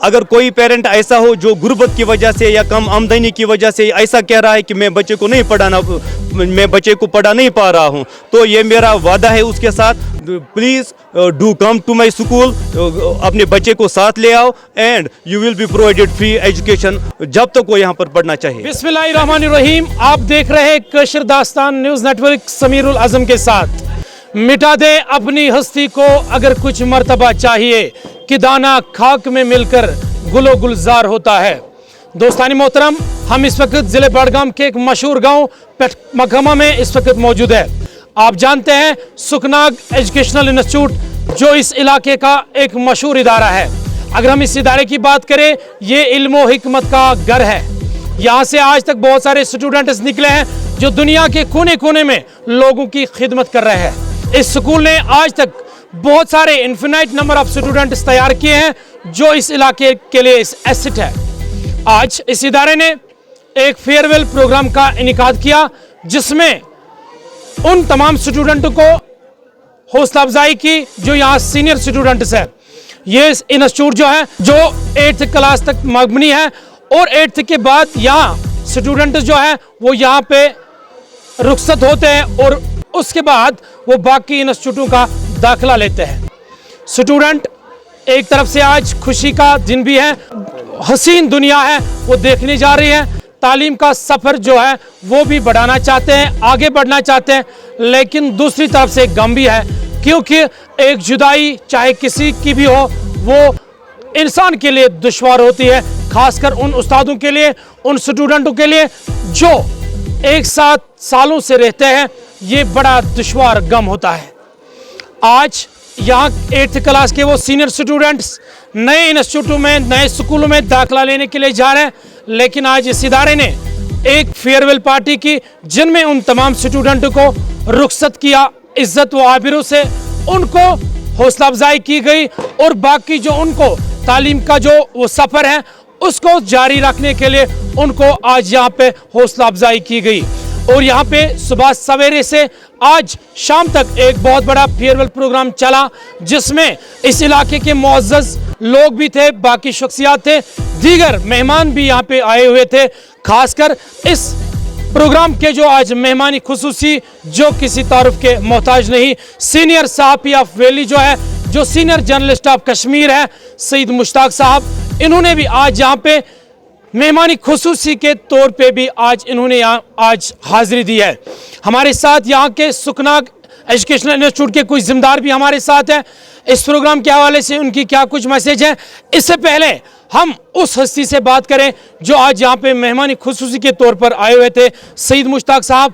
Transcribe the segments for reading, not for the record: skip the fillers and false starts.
अगर कोई पेरेंट ऐसा हो जो गुर्बत की वजह से या कम आमदनी की वजह से ऐसा कह रहा है कि मैं बच्चे को पढ़ा नहीं पा रहा हूँ, तो ये मेरा वादा है उसके साथ, please do come to my school, अपने बच्चे को साथ ले आओ and you will be provided free education जब तक वो यहाँ पर पढ़ना चाहिए। बिस्मिल्लाहिर्रहमानिर्रहीम, आप देख रहे हैं कशर दास्तान न्यूज़ नेटवर्क समीरुल आज़म के साथ। मिटा दे अपनी हस्ती को अगर कुछ मर्तबा चाहिए कि दाना खाक में मिलकर गुलो गुलजार होता है। दोस्तानी मोहतरम, हम इस वक्त ज़िले बड़गाम के एक मशहूर गांव मखमा में इस वक्त मौजूद है। आप जानते हैं सुखनाग एजुकेशनल इंस्टीट्यूट जो इस इलाके का एक मशहूर इदारा है। अगर हम इस इदारे की बात करें, ये इल्म व हिकमत का घर है। यहाँ से आज तक बहुत सारे स्टूडेंट्स निकले हैं जो दुनिया के कोने कोने में लोगों की खिदमत कर रहे हैं। इस स्कूल ने आज तक बहुत सारे इन्फिनाइट नंबर ऑफ स्टूडेंट्स तैयार किए हैं जो इस इलाके के लिए इस एसेट है। आज इस इदारे ने एक फेयरवेल प्रोग्राम का इनेकाद किया जिसमें उन तमाम स्टूडेंटों को हौसला अफजाई की जो यहाँ सीनियर स्टूडेंट्स है। ये इंस्टीट्यूट जो है जो 8th क्लास तक मबनी है और 8th के बाद यहाँ स्टूडेंट जो है वो यहाँ पे रुखसत होते हैं और उसके बाद वो बाकी इंस्टीट्यूटों का दाखिला लेते हैं। स्टूडेंट एक तरफ से आज खुशी का दिन भी है, हसीन दुनिया है वो देखने जा रही है। तालीम का सफ़र जो है वो भी बढ़ाना चाहते हैं, आगे बढ़ना चाहते हैं, लेकिन दूसरी तरफ से गम भी है क्योंकि एक जुदाई चाहे किसी की भी हो वो इंसान के लिए दुश्वार होती है, खासकर उन उस्तादों के लिए, उन स्टूडेंटों के लिए जो एक साथ सालों से रहते हैं। ये बड़ा दुश्वार गम होता है। आज यहाँ 8th क्लास के वो सीनियर स्टूडेंट्स नए इंस्टीट्यूटों में, नए स्कूलों में दाखिला लेने के लिए जा रहे हैं, लेकिन आज इस इदारे ने एक फेयरवेल पार्टी की जिनमें उन तमाम स्टूडेंटों को रुखसत किया, इज्जत व आबिरों से उनको हौसला अफजाई की गई और बाकी जो उनको तालीम का जो वो सफ़र है उसको जारी रखने के लिए उनको आज यहाँ पे हौसला अफजाई की गई। और यहाँ पे सुबह सवेरे से आज शाम तक एक बहुत बड़ा फेयरवेल प्रोग्राम चला जिसमें इस इलाके के मुअज़्ज़ज़ लोग भी थे, बाकी शख्सियात थे, दीगर मेहमान भी यहाँ पे आए हुए थे। खासकर इस प्रोग्राम के जो आज मेहमानी खुसूसी जो किसी तारुफ के मोहताज नहीं, सीनियर सहाफ़ी ऑफ वैली जो है, जो सीनियर जर्नलिस्ट ऑफ कश्मीर है सईद मुश्ताक साहब, इन्होंने भी आज यहाँ पे मेहमानी खुसूसी के तौर पे भी आज इन्होंने यहाँ आज हाजिरी दी है। हमारे साथ यहाँ के सुखनाग एजुकेशनल इंस्टीट्यूट के कुछ जिम्मेदार भी हमारे साथ हैं। इस प्रोग्राम के हवाले से उनकी क्या कुछ मैसेज है, इससे पहले हम उस हस्ती से बात करें जो आज यहाँ पे मेहमानी खुसूसी के तौर पर आए हुए थे। सईद मुश्ताक साहब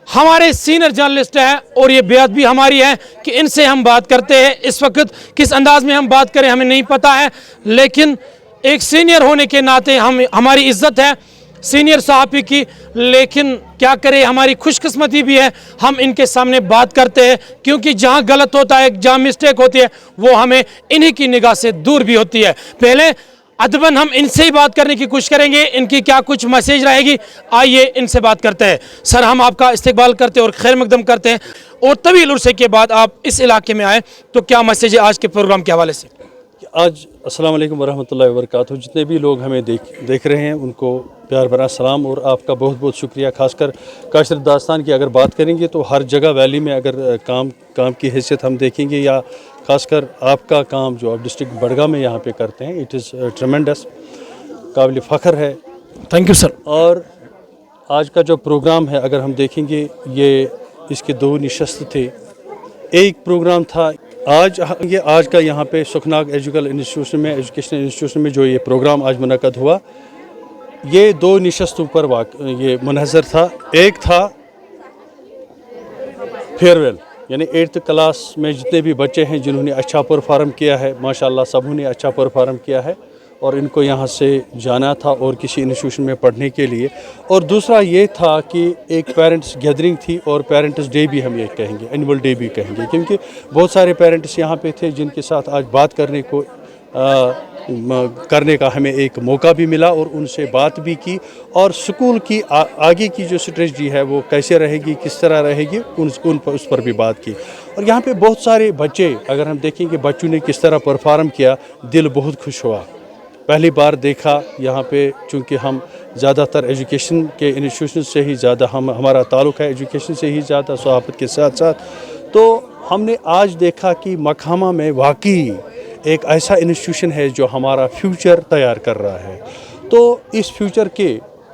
हमारे सीनियर जर्नलिस्ट हैं और ये बेहद भी हमारी है कि इनसे हम बात करते हैं। इस वक्त किस अंदाज में हम बात करें हमें नहीं पता है, लेकिन एक सीनियर होने के नाते हमारी इज्जत है सीनियर सहाफ़ी की, लेकिन क्या करें हमारी खुशकिस्मती भी है हम इनके सामने बात करते हैं क्योंकि जहां गलत होता है, जहां मिस्टेक होती है वो हमें इन्हीं की निगाह से दूर भी होती है। पहले अदबन हम इनसे ही बात करने की कोशिश करेंगे, इनकी क्या कुछ मैसेज रहेगी, आइए इनसे बात करते हैं। सर, हम आपका इस्तकबाल करते हैं और खैर मकदम करते हैं और तवील अरसे के बाद आप इस इलाके में आए, तो क्या मैसेज है आज के प्रोग्राम के हवाले से? आज अस्सलाम वालेकुम वरहमतुल्लाहि वबरकातुहू। जितने भी लोग हमें देख रहे हैं उनको प्यार भरा सलाम और आपका बहुत बहुत शुक्रिया। खासकर कशर दास्तान की अगर बात करेंगे तो हर जगह वैली में अगर काम की हैसियत हम देखेंगे या खासकर आपका काम जो आप डिस्ट्रिक्ट बड़गाम में यहाँ पे करते हैं, इट इज़ ट्रेमेंडस, काबिल फ़ख्र है। Thank you sir. और आज का जो प्रोग्राम है अगर हम देखेंगे ये इसके 2 नशस्त थे। एक प्रोग्राम था आज का यहाँ पे सुखनाग एजुकेशनल इंस्टीट्यूशन में जो ये प्रोग्राम आज मुनक़द हुआ, ये 2 नशस्तों पर ये मुनहज़र था। एक था फेयरवेल, यानी 8th क्लास में जितने भी बच्चे हैं जिन्होंने अच्छा परफॉर्म किया है, माशाल्लाह सबों ने अच्छा परफॉर्म किया है और इनको यहाँ से जाना था और किसी इंस्टीट्यूशन में पढ़ने के लिए। और दूसरा ये था कि एक पेरेंट्स गैदरिंग थी और पेरेंट्स डे भी हम ये कहेंगे, एनुअल डे भी कहेंगे, क्योंकि बहुत सारे पेरेंट्स यहाँ पे थे जिनके साथ आज बात करने का हमें एक मौका भी मिला और उनसे बात भी की और स्कूल की आगे की जो स्ट्रेटजी है वो कैसे रहेगी, किस तरह रहेगी, उस पर भी बात की। और यहाँ पे बहुत सारे बच्चे अगर हम देखेंगे बच्चों ने किस तरह परफॉर्म किया, दिल बहुत खुश हुआ। पहली बार देखा यहाँ पे, चूँकि हम ज़्यादातर एजुकेशन के इंस्टीट्यूशन से ही ज़्यादा हमारा ताल्लुक़ है, एजुकेशन से ही ज़्यादा सहाफ़त के साथ साथ, तो हमने आज देखा कि मकामा में वाकई एक ऐसा इंस्टीट्यूशन है जो हमारा फ्यूचर तैयार कर रहा है। तो इस फ्यूचर के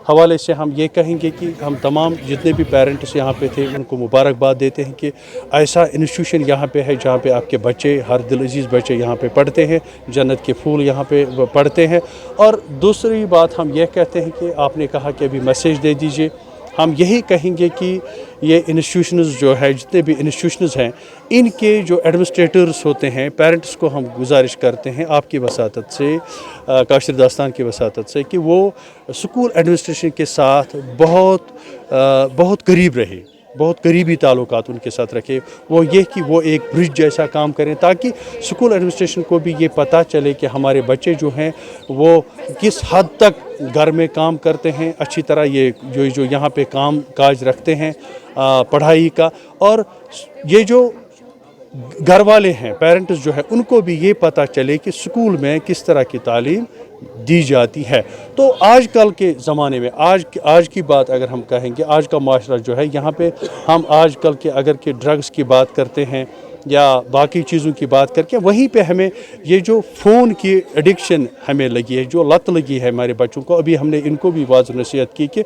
हवाले से हम ये कहेंगे कि हम तमाम जितने भी पेरेंट्स यहाँ पे थे उनको मुबारकबाद देते हैं कि ऐसा इंस्टीट्यूशन यहाँ पे है जहाँ पे आपके बच्चे, हर दिल अजीज़ बच्चे यहाँ पे पढ़ते हैं, जन्नत के फूल यहाँ पे पढ़ते हैं। और दूसरी बात हम ये कहते हैं कि आपने कहा कि अभी मैसेज दे दीजिए, हम यही कहेंगे कि ये इंस्टीट्यूशंस जो है, जितने भी इंस्टीट्यूशंस हैं, इनके जो एडमिनिस्ट्रेटर्स होते हैं, पेरेंट्स को हम गुजारिश करते हैं आपकी वसातत से, काशिर दास्तान की वसातत से, कि वो स्कूल एडमिनिस्ट्रेशन के साथ बहुत करीब रहे, बहुत करीबी ताल्लुकात उनके साथ रखे। वो ये कि वो एक ब्रिज जैसा काम करें ताकि स्कूल एडमिनिस्ट्रेशन को भी ये पता चले कि हमारे बच्चे जो हैं वो किस हद तक घर में काम करते हैं, अच्छी तरह ये जो यहाँ पे काम काज रखते हैं पढ़ाई का, और ये जो घर वाले हैं, पेरेंट्स जो है, उनको भी ये पता चले कि स्कूल में किस तरह की तालीम दी जाती है। तो आजकल के ज़माने में आज की बात अगर हम कहेंगे, आज का माशरा जो है, यहाँ पे हम आजकल के अगर के ड्रग्स की बात करते हैं या बाकी चीज़ों की बात करके, वहीं पे हमें ये जो फ़ोन की एडिक्शन हमें लगी है, जो लत लगी है हमारे बच्चों को, अभी हमने इनको भी वाज़ नसीहत की कि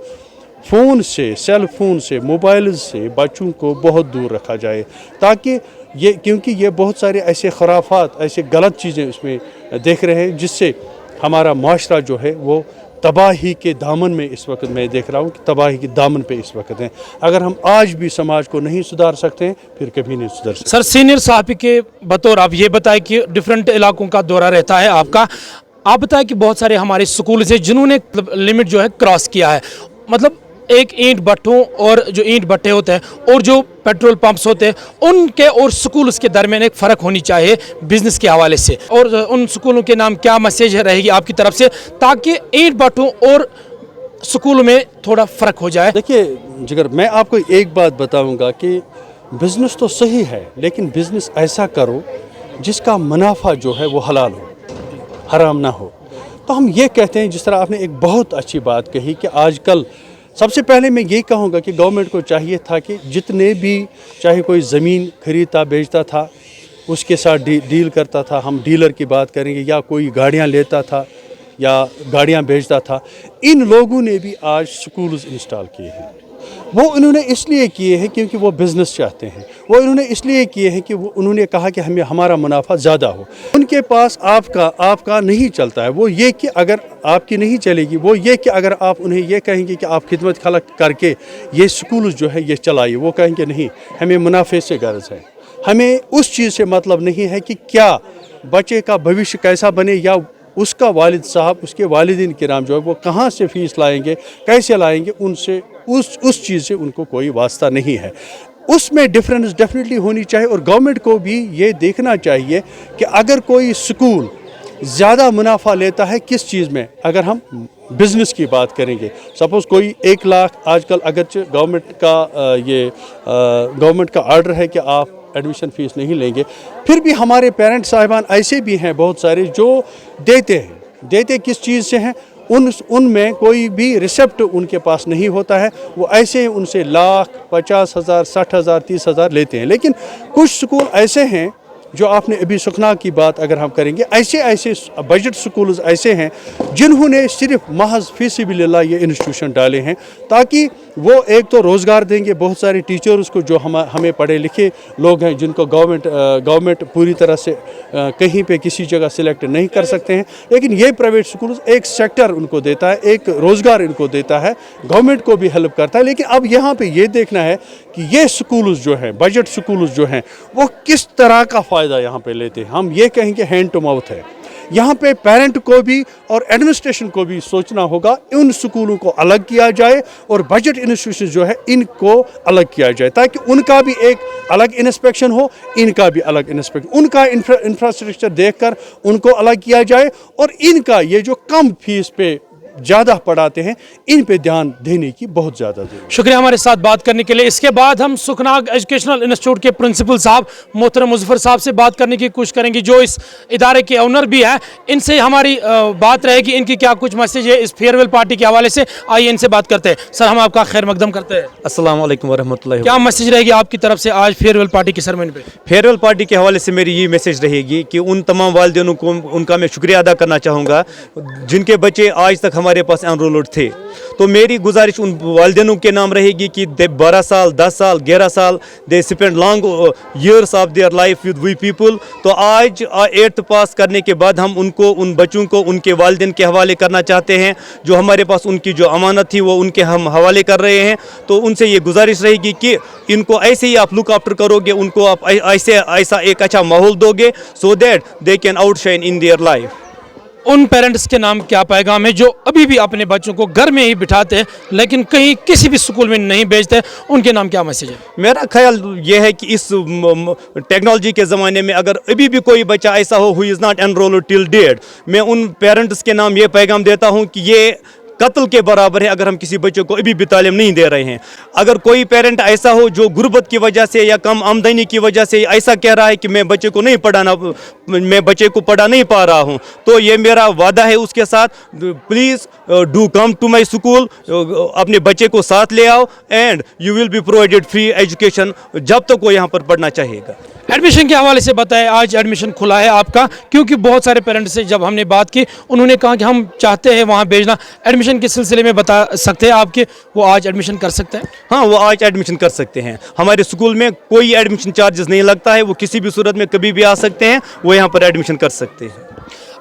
फ़ोन से, सेल फ़ोन से, मोबाइल से बच्चों को बहुत दूर रखा जाए, ताकि ये, क्योंकि ये बहुत सारे ऐसे खराफात, ऐसे गलत चीज़ें उसमें देख रहे हैं जिससे हमारा माशरा जो है वो तबाही के दामन में इस वक्त मैं देख रहा हूँ कि तबाही के दामन पे इस वक्त हैं। अगर हम आज भी समाज को नहीं सुधार सकते हैं फिर कभी नहीं सुधर सकते। सर, सीनियर साहबी के बतौर आप ये बताएं कि डिफरेंट इलाकों का दौरा रहता है आपका, आप बताएं कि बहुत सारे हमारे स्कूल से जिन्होंने लिमिट जो है क्रॉस किया है, मतलब एक ईंट भट्टों और जो ईंट भट्टे होते हैं और जो पेट्रोल पंप्स होते हैं, उनके और स्कूल के दरमियान एक फ़र्क होनी चाहिए बिज़नेस के हवाले से, और उन स्कूलों के नाम क्या मैसेज रहेगी आपकी तरफ से ताकि ईंट भट्टों और स्कूल में थोड़ा फ़र्क हो जाए? देखिए जिगर, मैं आपको एक बात बताऊंगा कि बिज़नेस तो सही है, लेकिन बिज़नेस ऐसा करो जिसका मुनाफा जो है वो हलाल हो, हराम ना हो। तो हम ये कहते हैं, जिस तरह आपने एक बहुत अच्छी बात कही कि आजकल सबसे पहले मैं ये कहूँगा कि गवर्नमेंट को चाहिए था कि जितने भी, चाहे कोई ज़मीन खरीदता बेचता था उसके साथ डील करता था, हम डीलर की बात करेंगे, या कोई गाड़ियाँ लेता था या गाड़ियाँ बेचता था, इन लोगों ने भी आज स्कूल्स इंस्टॉल किए हैं। वो इन्होंने इसलिए किए हैं क्योंकि वो बिज़नेस चाहते हैं, वो इन्होंने इसलिए किए हैं कि वो उन्होंने कहा कि हमें हमारा मुनाफा ज़्यादा हो। उनके पास आपका नहीं चलता है, वो ये कि अगर आपकी नहीं चलेगी, वो ये कि अगर आप उन्हें ये कहेंगे कि आप खिदमत खलक करके ये स्कूल जो है ये चलाइए, वो कहेंगे नहीं, हमें मुनाफे से गर्ज है, हमें उस चीज़ से मतलब नहीं है कि क्या बच्चे का भविष्य कैसा बने, या उसका वालिद साहब, उसके वालिदीन किराम जो है वो कहाँ से फ़ीस लाएंगे, कैसे लाएंगे, उनसे उस चीज़ से उनको कोई वास्ता नहीं है। उसमें डिफरेंस डेफिनेटली होनी चाहिए, और गवर्नमेंट को भी ये देखना चाहिए कि अगर कोई स्कूल ज़्यादा मुनाफा लेता है किस चीज़ में, अगर हम बिज़नेस की बात करेंगे, सपोज़ कोई 1 लाख, आजकल अगरचे गवर्नमेंट का आर्डर है कि आप एडमिशन फ़ीस नहीं लेंगे, फिर भी हमारे पेरेंट साहिबान ऐसे भी हैं बहुत सारे जो देते किस चीज़ से हैं, उनमें कोई भी रिसेप्ट उनके पास नहीं होता है, वो ऐसे उनसे लाख, 50,000, 60,000, 30,000 लेते हैं। लेकिन कुछ स्कूल ऐसे हैं जो आपने अभी सुखना की बात अगर हम करेंगे, ऐसे बजट स्कूल्स ऐसे हैं जिन्होंने सिर्फ महज फीसिबिलिल्लाह ये इंस्टीट्यूशन डाले हैं, ताकि वो एक तो रोज़गार देंगे बहुत सारे टीचर्स को जो हमें पढ़े लिखे लोग हैं, जिनको गवर्नमेंट पूरी तरह से कहीं पे किसी जगह सिलेक्ट नहीं कर सकते हैं, लेकिन ये प्राइवेट स्कूल्स एक सेक्टर उनको देता है, एक रोज़गार इनको देता है, गवर्नमेंट को भी हेल्प करता है। लेकिन अब यहाँ पे ये देखना है कि ये स्कूल्स जो हैं, बजट स्कूल्स जो हैं, वो किस तरह का फ़ायदा यहाँ पे लेते हैं। हम ये कहेंगे हैंड टू माउथ है। यहाँ पे पेरेंट को भी और एडमिनिस्ट्रेशन को भी सोचना होगा, उन स्कूलों को अलग किया जाए और बजट इंस्टीट्यूशन जो है इनको अलग किया जाए, ताकि उनका भी एक अलग इंस्पेक्शन हो, इनका भी अलग इंस्पेक्शन, उनका इंफ्रास्ट्रक्चर देखकर उनको अलग किया जाए, और इनका ये जो कम फीस पे ज़्यादा पढ़ाते हैं, इन पे ध्यान देने की बहुत ज़्यादा ज़रूरत है। शुक्रिया हमारे साथ बात करने के लिए। इसके बाद हम सुखनाग एजुकेशनल इंस्टीट्यूट के प्रिंसिपल साहब मोहतरम मुजफ्फर साहब से बात करने की कोशिश करेंगे, जो इस इदारे के ओनर भी हैं। इनसे हमारी बात रहेगी, इनकी क्या कुछ मैसेज है इस फेयरवेल पार्टी के हवाले से। आइए इनसे बात करते हैं। सर, हम आपका खैर मकदम करते हैं। अस्सलाम वालेकुम वरहमतुल्लाहि। क्या मैसेज रहेगी आपकी तरफ से आज फेयरवेल पार्टी की सेरेमनी पे? फेयरवेल पार्टी के हवाले से मेरी ये मैसेज रहेगी कि उन तमाम वालिदैनों को उनका मैं शुक्रिया अदा करना चाहूँगा जिनके बच्चे आज तक हमारे पास एनरोल्ड थे। तो मेरी गुजारिश उन वालिदैनों के नाम रहेगी कि 12 साल 10 साल 11 साल they spend long years of their life with we people. तो आज 8th पास करने के बाद हम उनको, उन बच्चों को उनके वालिदैन के हवाले करना चाहते हैं। जो हमारे पास उनकी जो अमानत थी वो उनके हम हवाले कर रहे हैं। तो उनसे ये गुजारिश रहेगी कि इनको ऐसे ही आप लुक आफ्टर करोगे, उनको आप ऐसा एक अच्छा माहौल दोगे, so that they can outshine in their life. उन पेरेंट्स के नाम क्या पैगाम है जो अभी भी अपने बच्चों को घर में ही बिठाते हैं लेकिन कहीं किसी भी स्कूल में नहीं भेजते, उनके नाम क्या मैसेज है? मेरा ख्याल ये है कि इस टेक्नोलॉजी के ज़माने में अगर अभी भी कोई बच्चा ऐसा हो who is not enrolled till date, मैं उन पेरेंट्स के नाम ये पैगाम देता हूँ कि ये कत्ल के बराबर है अगर हम किसी बच्चे को अभी भी तालीम नहीं दे रहे हैं। अगर कोई पेरेंट ऐसा हो जो गुर्बत की वजह से या कम आमदनी की वजह से ऐसा कह रहा है कि मैं बच्चे को पढ़ा नहीं पा रहा हूं, तो ये मेरा वादा है उसके साथ, please do come to my school, अपने बच्चे को साथ ले आओ and you will be provided free education जब तक वो यहाँ पर पढ़ना चाहेगा। एडमिशन के हवाले से बताएं, आज एडमिशन खुला है आपका, क्योंकि बहुत सारे पेरेंट्स से जब हमने बात की उन्होंने कहा कि हम चाहते हैं वहाँ भेजना। एडमिशन के सिलसिले में बता सकते हैं आपके वो आज एडमिशन कर सकते हैं? हाँ, वो आज एडमिशन कर सकते हैं। हमारे स्कूल में कोई एडमिशन चार्जेस नहीं लगता है, वो किसी भी सूरत में कभी भी आ सकते हैं, वो यहाँ पर एडमिशन कर सकते हैं।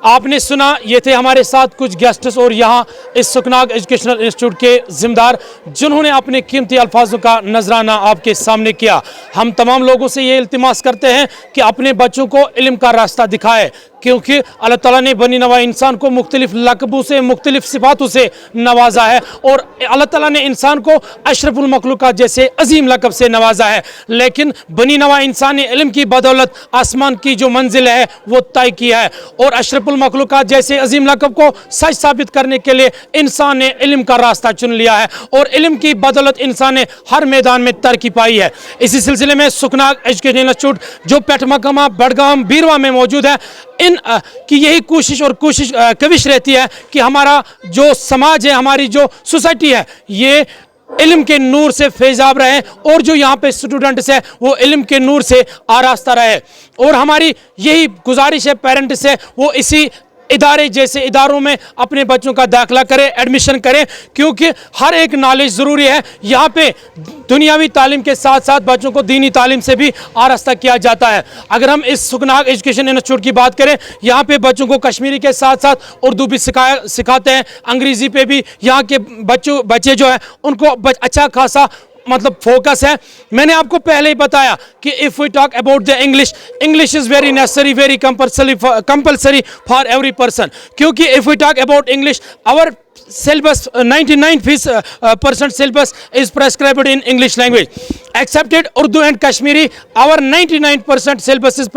आपने सुना, ये थे हमारे साथ कुछ गेस्ट्स और यहाँ इस सुखनाग एजुकेशनल इंस्टीट्यूट के जिम्मेदार जिन्होंने अपने कीमती अल्फाजों का नजराना आपके सामने किया। हम तमाम लोगों से ये इल्तिमास करते हैं कि अपने बच्चों को इल्म का रास्ता दिखाए, क्योंकि अल्लाह ताला ने बनी नवा इंसान को मुख्तलिफ लक़बों से, मुख्तलिफ सिफातों से नवाजा है और अल्लाह ताला ने इंसान को अशरफुल मखलूक़ात जैसे अजीम लक़ब से नवाजा है। लेकिन बनी नवा इंसान ने इल्म की बदौलत आसमान की जो मंजिल है वो तय किया है और अशरफुल मखलूक़ात जैसे अजीम लक़ब को सच साबित करने के लिए इंसान ने इल्म का रास्ता चुन लिया है और इल्म की बदौलत इंसान ने हर मैदान में तरक्की पाई है। इसी सिलसिले में सुखनाग एजुकेशनल इंस्टीट्यूट जो पेटमकमा, बड़गाम, बीरवा में मौजूद है, की यही कविश रहती है कि हमारा जो समाज है, हमारी जो सोसाइटी है, ये इल्म के नूर से फैजाब रहे और जो यहाँ पे स्टूडेंट्स है वो इल्म के नूर से आरास्ता रहे। और हमारी यही गुजारिश है पेरेंट्स से, वो इसी इदारे जैसे इदारों में अपने बच्चों का दाखिला करें, एडमिशन करें, क्योंकि हर एक नॉलेज ज़रूरी है। यहाँ पे दुनियावी तालीम के साथ साथ बच्चों को दीनी तालीम से भी आरास्ता किया जाता है। अगर हम इस सुखनाग एजुकेशन इंस्टीट्यूट की बात करें, यहाँ पे बच्चों को कश्मीरी के साथ साथ उर्दू भी सिखाते हैं, अंग्रेज़ी पे भी यहाँ के बच्चे जो है उनको अच्छा खासा मतलब फोकस है। मैंने आपको पहले ही बताया कि if we talk about the English is very necessary, very compulsory for every person, क्योंकि if we talk about English, our syllabus 99% syllabus is prescribed in English language, excepted Urdu and Kashmiri. Our 99% syllabus is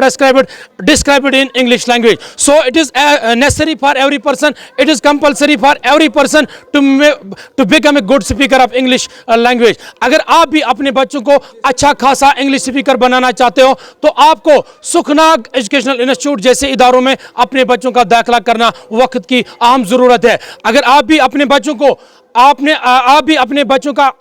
described in English language. So it is necessary for every person, it is compulsory for every person to become a good speaker of English language. अगर आप भी अपने बच्चों को अच्छा खासा English speaker बनाना चाहते हो तो आपको सुखनाग एजुकेशनल इंस्टीट्यूट जैसे इदारों में अपने बच्चों का दाखिला करना वक्त की अहम ज़रूरत है। अगर आप भी अपने बच्चों का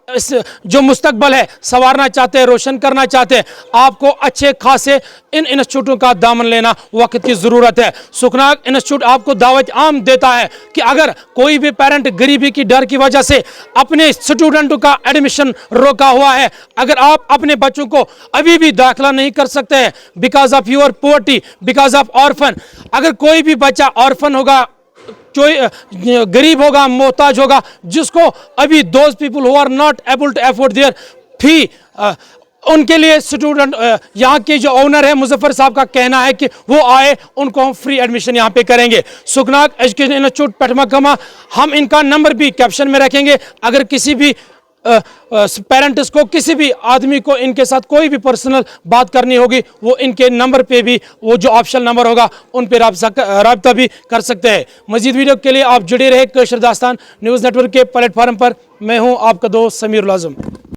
जो मुस्तकबल है संवारना चाहते हैं, रोशन करना चाहते हैं, आपको अच्छे खासे इन इंस्टीट्यूटों का दामन लेना वक्त की ज़रूरत है। सुखनाग इंस्टीट्यूट आपको दावत आम देता है कि अगर कोई भी पेरेंट गरीबी की डर की वजह से अपने स्टूडेंटों का एडमिशन रोका हुआ है, अगर आप अपने बच्चों को अभी भी दाखिला नहीं कर सकते हैं because of your poverty, because of orphan, अगर कोई भी बच्चा ऑर्फन होगा, गरीब होगा, मोहताज होगा, जिसको अभी those people who are not able to afford their fee, उनके लिए स्टूडेंट यहाँ के जो ओनर है मुजफ्फर साहब का कहना है कि वो आए, उनको हम फ्री एडमिशन यहाँ पे करेंगे। सुखनाग एजुकेशन इंस्टीट्यूट पेटमकमा, हम इनका नंबर भी कैप्शन में रखेंगे। अगर किसी भी पेरेंट्स को, किसी भी आदमी को इनके साथ कोई भी पर्सनल बात करनी होगी, वो इनके नंबर पे भी, वो जो ऑप्शनल नंबर होगा उन पे राब्ता भी कर सकते हैं। मजीद वीडियो के लिए आप जुड़े रहे कशर दास्तान न्यूज़ नेटवर्क के प्लेटफॉर्म पर। मैं हूं आपका दोस्त समीरुल आज़म।